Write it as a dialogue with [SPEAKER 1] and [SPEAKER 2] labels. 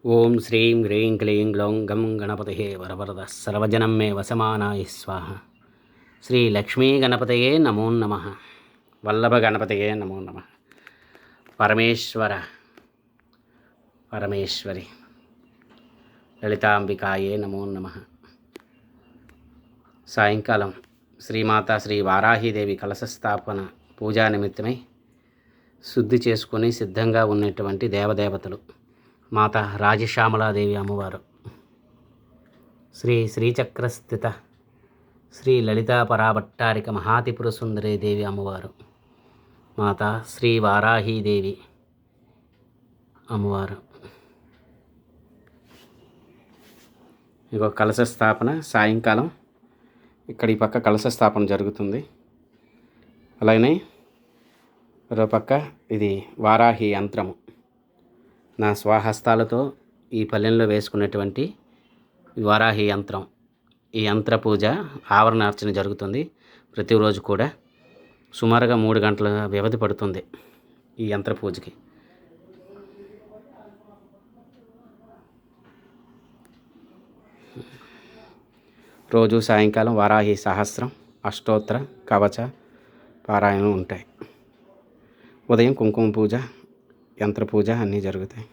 [SPEAKER 1] ఓం శ్రీం హ్రీం క్లీం గ్లౌం గం గణపతయే వరవరద సర్వజనం మే వసమానాయ స్వాహ. శ్రీ లక్ష్మీ గణపతయే నమో నమః. వల్లభ గణపతయే నమో నమః. పరమేశ్వర పరమేశ్వరి లలితాంబికాయే నమో నమః. సాయంకాలం శ్రీమాతా శ్రీ వారాహీదేవి కలశ స్థాపన పూజా నిమిత్తమై శుద్ధి చేసుకొని సిద్ధంగా ఉన్నటువంటి దేవదేవతలు మాత రాజశ్యామలాదేవి అమ్మవారు, శ్రీ శ్రీచక్రస్థిత శ్రీ లలితా పరాభట్టారిక మహాత్రిపుర సుందరీ దేవి అమ్మవారు, మాత శ్రీ వారాహీదేవి అమ్మవారు. ఇగో కలశ స్థాపన సాయంకాలం ఇక్కడ ఈ పక్క కలశ స్థాపన జరుగుతుంది. అలానే మరో పక్క ఇది వారాహి యంత్రము. నా స్వహస్తాలతో ఈ పల్లెంలో వేసుకున్నటువంటి వారాహి యంత్రం, ఈ యంత్ర పూజ ఆవరణ అర్చన జరుగుతుంది. ప్రతిరోజు కూడా సుమారుగా 3 గంటల వ్యవధి పడుతుంది ఈ యంత్ర పూజకి. రోజు సాయంకాలం వారాహి సహస్రం, అష్టోత్తర, కవచ పారాయణం ఉంటాయి. ఉదయం కుంకుమ పూజ, యంత్ర పూజ అన్నీ జరుగుతాయి.